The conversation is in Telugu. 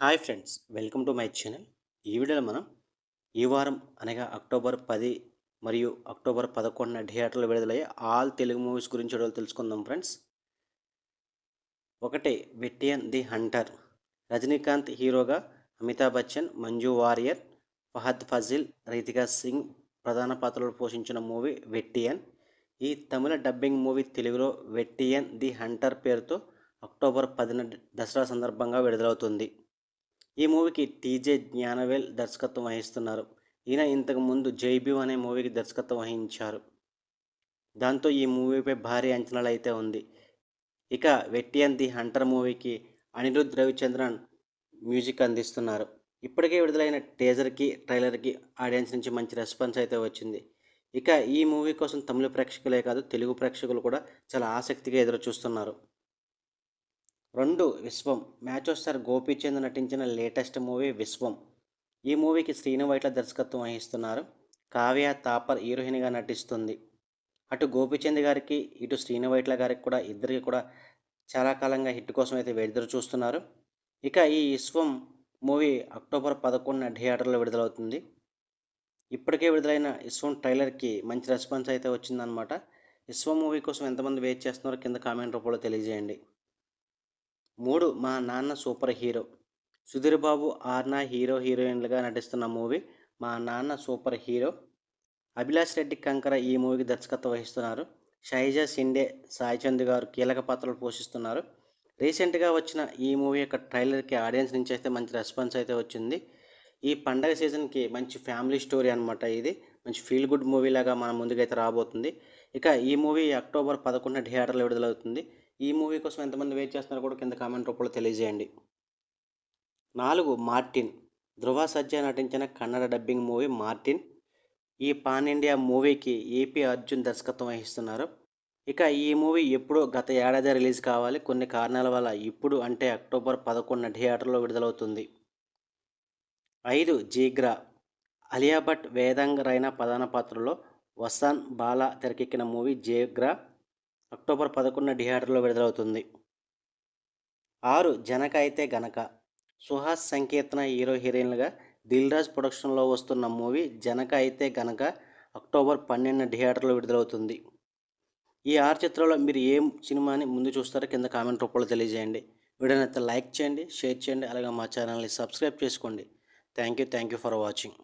Hi friends, welcome to my channel. ఈ వీడియోలో మనం ఈ వారం అనగా అక్టోబర్ 10 మరియు అక్టోబర్ 11న థియేటర్లో విడుదలయ్యే ఆల్ తెలుగు మూవీస్ గురించి ఈరోజు తెలుసుకుందాం ఫ్రెండ్స్. ఒకటి, వెట్టియన్ ది హంటర్. రజనీకాంత్ హీరోగా, అమితాబ్ బచ్చన్, మంజు వారియర్, ఫహద్ ఫజిల్, రితికా సింగ్ ప్రధాన పాత్రలు పోషించిన మూవీ వెట్టియన్. ఈ తమిళ డబ్బింగ్ మూవీ తెలుగులో వెట్టియన్ ది హంటర్ పేరుతో అక్టోబర్ 10న దసరా సందర్భంగా విడుదలవుతుంది. ఈ మూవీకి టీజే జ్ఞానవేల్ దర్శకత్వం వహిస్తున్నారు. ఈయన ఇంతకు ముందు జై భీమ్ అనే మూవీకి దర్శకత్వం వహించారు. దాంతో ఈ మూవీపై భారీ అంచనాలు అయితే ఉంది. ఇక వెట్టియన్ ది హంటర్ మూవీకి అనిరుద్ రవిచంద్రన్ మ్యూజిక్ అందిస్తున్నారు. ఇప్పటికే విడుదలైన టీజర్కి, ట్రైలర్కి ఆడియన్స్ నుంచి మంచి రెస్పాన్స్ అయితే వచ్చింది. ఇక ఈ మూవీ కోసం తమిళ ప్రేక్షకులే కాదు, తెలుగు ప్రేక్షకులు కూడా చాలా ఆసక్తిగా ఎదురు చూస్తున్నారు. 2, విశ్వం. మ్యాచో స్టార్ గోపీచంద్ నటించిన లేటెస్ట్ మూవీ విశ్వం. ఈ మూవీకి శ్రీను వైట్ల దర్శకత్వం వహిస్తున్నారు. కావ్య తాపర్ హీరోయిన్గా నటిస్తుంది. అటు గోపీచంద్ గారికి, ఇటు శ్రీను వైట్ల గారికి కూడా ఇద్దరికి కూడా చాలా కాలంగా హిట్ కోసం అయితే ఎదురు చూస్తున్నారు. ఇక ఈ విశ్వం మూవీ అక్టోబర్ 11న థియేటర్లో విడుదలవుతుంది. ఇప్పటికే విడుదలైన విశ్వం ట్రైలర్కి మంచి రెస్పాన్స్ అయితే వచ్చిందనమాట. విశ్వం మూవీ కోసం ఎంతమంది వెయిట్ చేస్తున్నారో కింద కామెంట్ రూపంలో తెలియజేయండి. 3, మా నాన్న సూపర్ హీరో. సుధీర్ బాబు, ఆర్నా హీరోయిన్లుగా నటిస్తున్న మూవీ మా నాన్న సూపర్ హీరో. అభిలాష్ రెడ్డి కంకర ఈ మూవీకి దర్శకత్వం వహిస్తున్నారు. షైజా షిండే, సాయి చంద్ గారు కీలక పాత్రలు పోషిస్తున్నారు. రీసెంట్గా వచ్చిన ఈ మూవీ యొక్క ట్రైలర్కి ఆడియన్స్ నుంచి అయితే మంచి రెస్పాన్స్ అయితే వచ్చింది. ఈ పండగ సీజన్కి మంచి ఫ్యామిలీ స్టోరీ అనమాట. ఇది మంచి ఫీల్ గుడ్ మూవీ లాగా మన ముందుకైతే రాబోతుంది. ఇక ఈ మూవీ అక్టోబర్ 11న థియేటర్లో విడుదలవుతుంది. ఈ మూవీ కోసం ఎంతమంది వెయిట్ చేస్తున్నారో కూడా కింద కామెంట్ రూపంలో తెలియజేయండి. 4, మార్టిన్. ధృవ సజ్జా నటించిన కన్నడ డబ్బింగ్ మూవీ మార్టిన్. ఈ పాన్ ఇండియా మూవీకి ఏపీ అర్జున్ దర్శకత్వం వహిస్తున్నారు. ఇక ఈ మూవీ గత ఏడాది రిలీజ్ కావాలి. కొన్ని కారణాల వల్ల ఇప్పుడు అంటే అక్టోబర్ 11న థియేటర్లో విడుదలవుతుంది. 5, జీగ్రా. అలియా భట్, వేదాంగ్ రైనా ప్రధాన పాత్రలో వసాన్ బాలా తెరకెక్కిన మూవీ జీగ్రా అక్టోబర్ 11న థియేటర్లో విడుదలవుతుంది. 6, జనక అయితే గనక. సుహాస్ సంకీర్తన హీరోయిన్లుగా దిల్ రాజు ప్రొడక్షన్లో వస్తున్న మూవీ జనక అయితే గనక అక్టోబర్ 12న థియేటర్లో విడుదలవుతుంది. ఈ 6 చిత్రాల్లో మీరు ఏ సినిమాని ముందు చూస్తారో కింద కామెంట్ రూపంలో తెలియజేయండి. వీడియోని అయితే లైక్ చేయండి, షేర్ చేయండి, అలాగే మా ఛానల్ని సబ్స్క్రైబ్ చేసుకోండి. Thank you for watching.